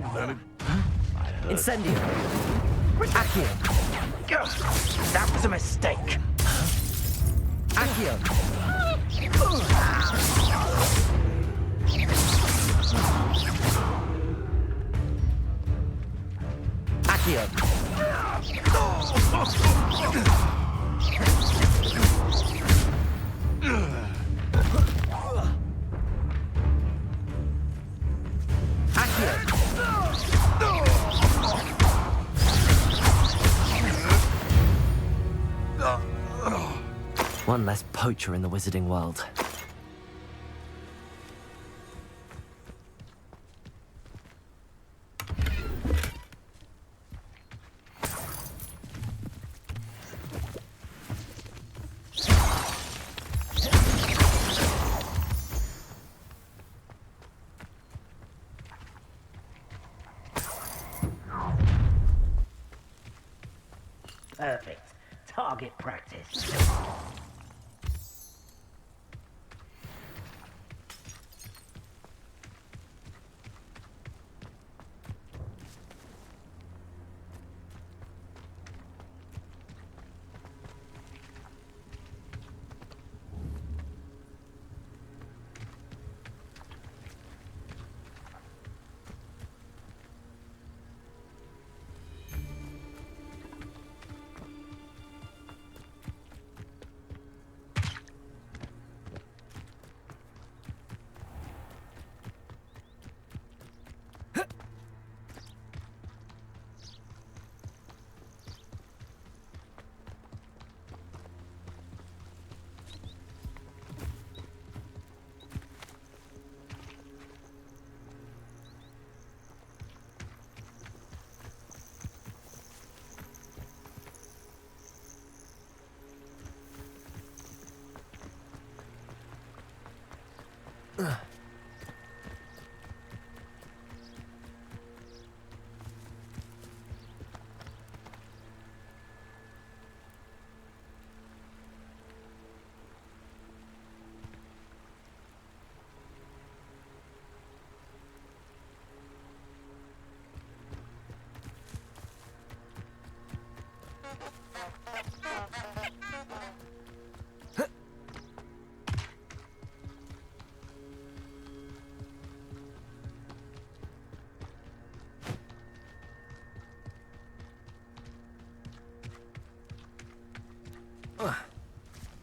I'm learning. Incendio. Accio. That was a mistake. Accio. Accio. One less poacher in the wizarding world. Perfect. Target practice.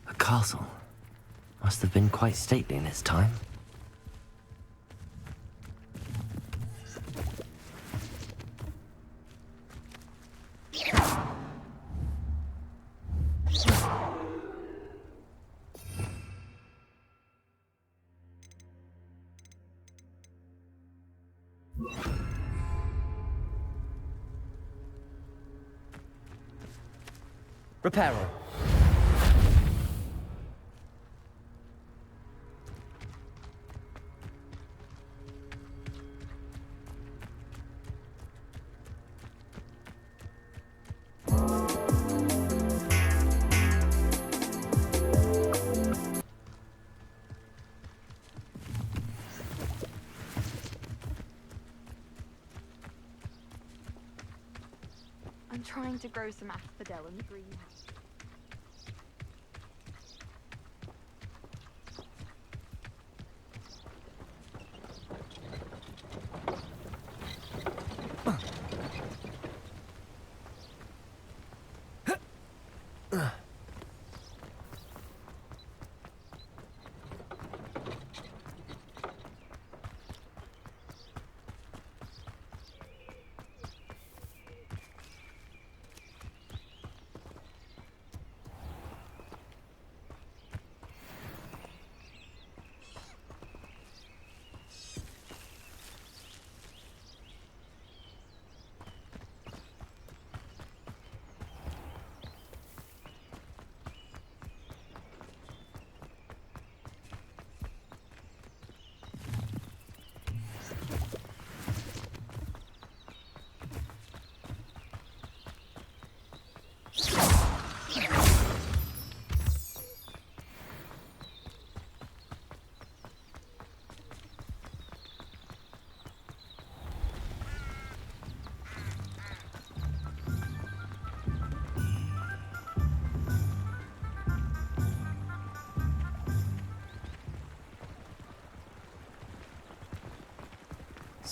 A castle. Must have been quite stately in its time. Reparo. I'm trying to grow some asphodel in the greenhouse.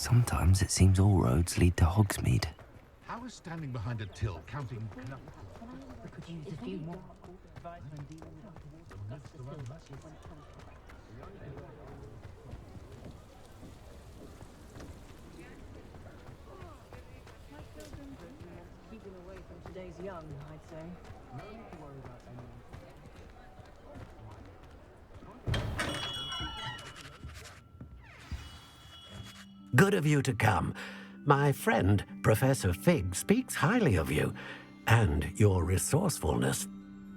Sometimes it seems all roads lead to Hogsmeade. How is standing behind a till counting? Keeping away from today's young, I'd say. No need to worry about anyone. Good of you to come. My friend, Professor Fig, speaks highly of you and your resourcefulness.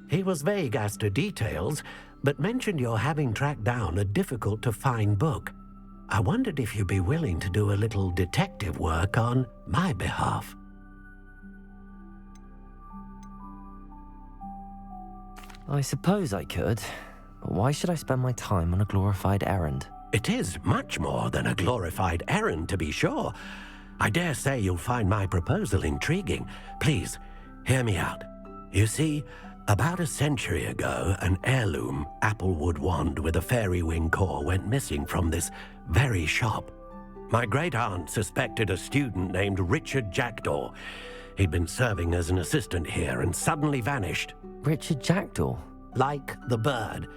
He was vague as to details, but mentioned your having tracked down a difficult-to-find book. I wondered if you'd be willing to do a little detective work on my behalf. I suppose I could, but why should I spend my time on a glorified errand? It is much more than a glorified errand, to be sure. I dare say you'll find my proposal intriguing. Please, hear me out. You see, about a century ago, an heirloom applewood wand with a fairy wing core went missing from this very shop. My great-aunt suspected a student named Richard Jackdaw. He'd been serving as an assistant here and suddenly vanished. Richard Jackdaw? Like the bird.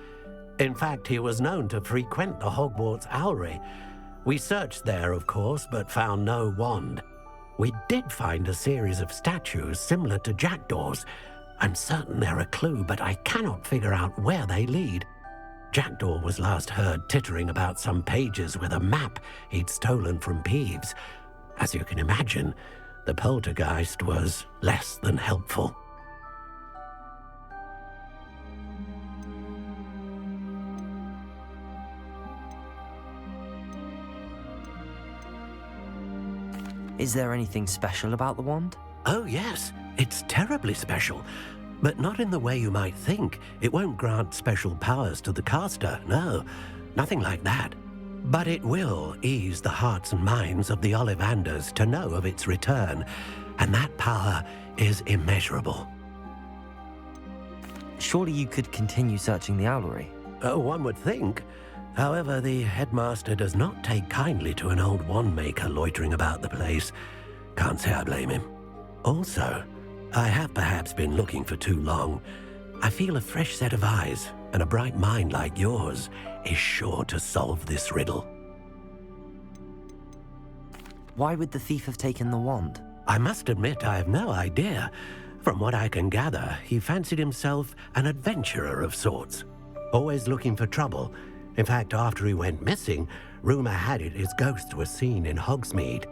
In fact, he was known to frequent the Hogwarts Owlery. We searched there, of course, but found no wand. We did find a series of statues similar to Jackdaw's. I'm certain they're a clue, but I cannot figure out where they lead. Jackdaw was last heard tittering about some pages with a map he'd stolen from Peeves. As you can imagine, the poltergeist was less than helpful. Is there anything special about the wand? Oh yes, it's terribly special. But not in the way you might think. It won't grant special powers to the caster, no. Nothing like that. But it will ease the hearts and minds of the Ollivanders to know of its return. And that power is immeasurable. Surely you could continue searching the Owlery. One would think. However, the headmaster does not take kindly to an old wand-maker loitering about the place. Can't say I blame him. Also, I have perhaps been looking for too long. I feel a fresh set of eyes, and a bright mind like yours is sure to solve this riddle. Why would the thief have taken the wand? I must admit I have no idea. From what I can gather, he fancied himself an adventurer of sorts. Always looking for trouble. In fact, after he went missing, rumor had it his ghost was seen in Hogsmeade.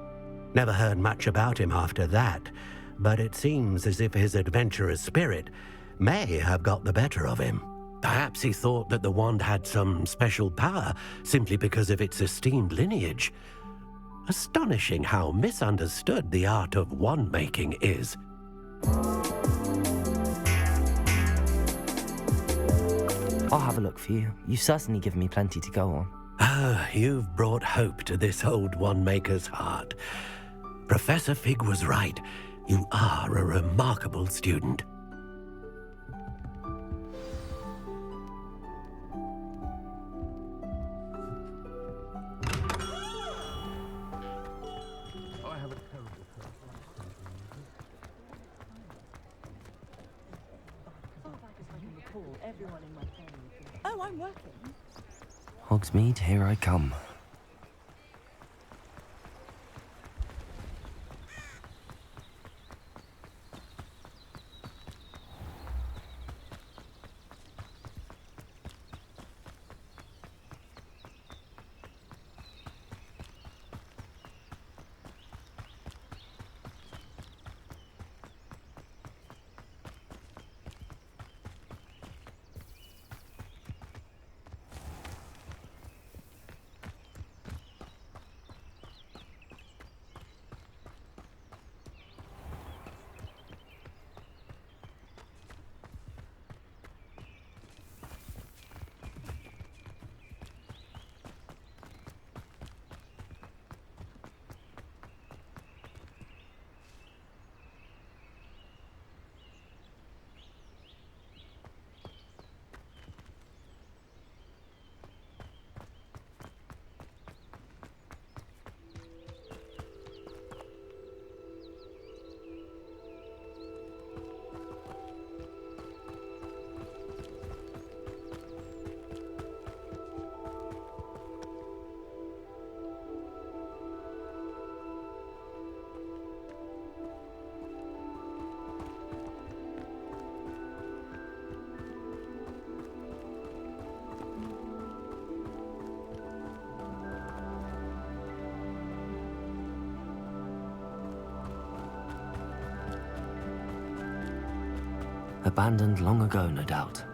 Never heard much about him after that, but it seems as if his adventurous spirit may have got the better of him. Perhaps he thought that the wand had some special power simply because of its esteemed lineage. Astonishing how misunderstood the art of wand-making is. I'll have a look for you. You've certainly given me plenty to go on. Ah, you've brought hope to this old wand-maker's heart. Professor Fig was right. You are a remarkable student. I have a terrible Oh, I'm working. Hogsmeade, here I come. Abandoned long ago, no doubt.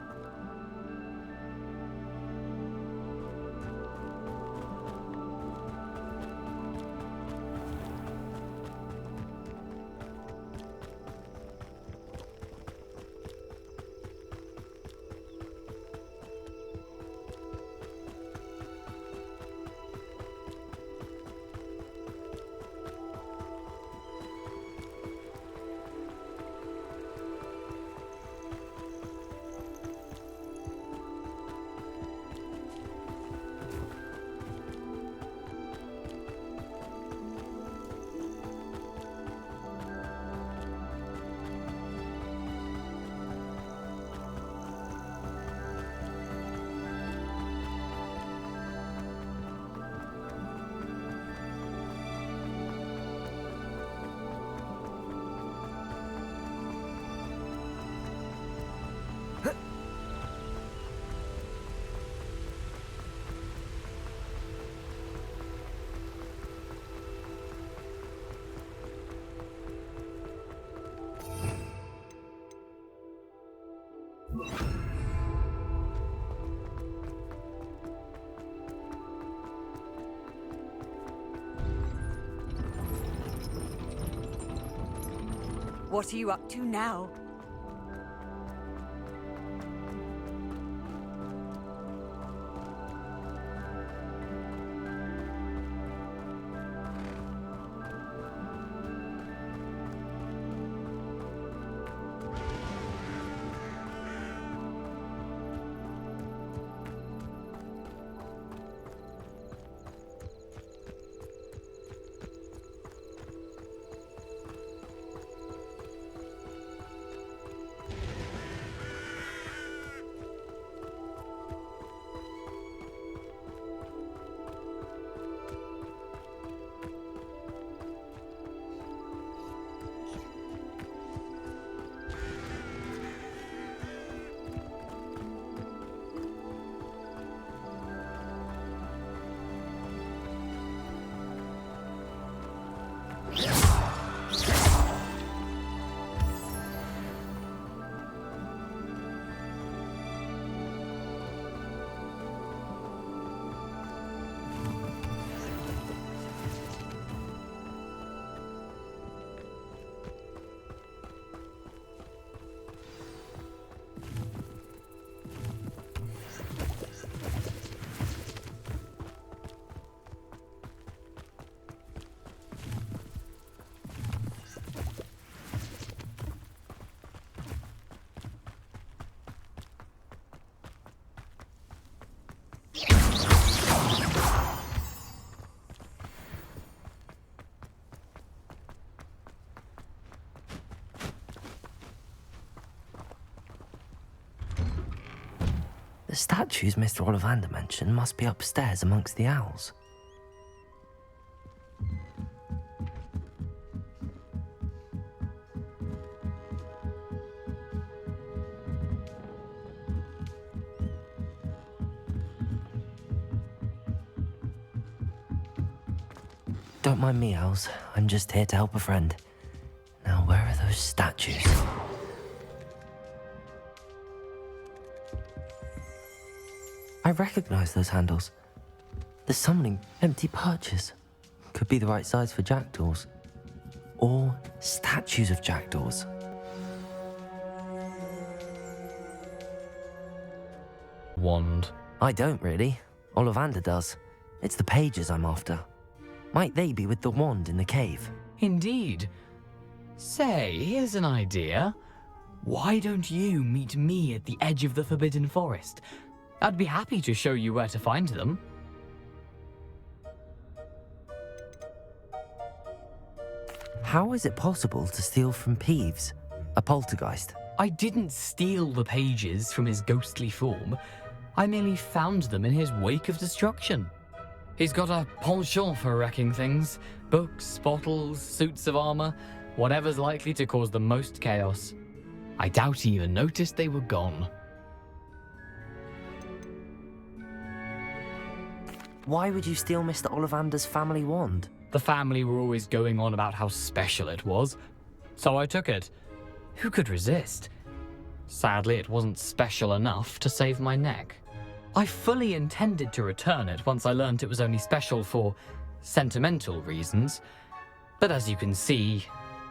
What are you up to now? The statues Mr. Ollivander mentioned must be upstairs amongst the owls. Don't mind me, owls. I'm just here to help a friend. Now, where are those statues? I recognize those handles. The summoning empty perches. Could be the right size for jackdaws. Or statues of jackdaws. Wand. I don't really. Ollivander does. It's the pages I'm after. Might they be with the wand in the cave? Indeed. Say, here's an idea. Why don't you meet me at the edge of the Forbidden Forest? I'd be happy to show you where to find them. How is it possible to steal from Peeves, a poltergeist? I didn't steal the pages from his ghostly form. I merely found them in his wake of destruction. He's got a penchant for wrecking things. Books, bottles, suits of armor, whatever's likely to cause the most chaos. I doubt he even noticed they were gone. Why would you steal Mr. Ollivander's family wand? The family were always going on about how special it was, so I took it. Who could resist? Sadly, it wasn't special enough to save my neck. I fully intended to return it once I learned it was only special for sentimental reasons, but as you can see,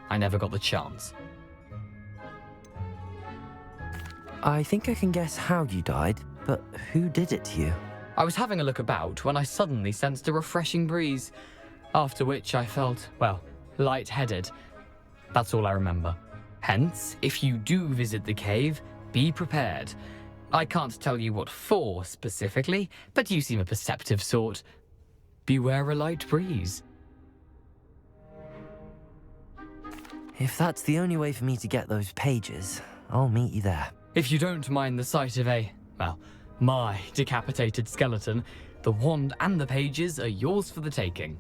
I never got the chance. I think I can guess how you died, but who did it to you? I was having a look about when I suddenly sensed a refreshing breeze, after which I felt, well, lightheaded. That's all I remember. Hence, if you do visit the cave, be prepared. I can't tell you what for specifically, but you seem a perceptive sort. Beware a light breeze. If that's the only way for me to get those pages, I'll meet you there. If you don't mind the sight of my decapitated skeleton, the wand and the pages are yours for the taking.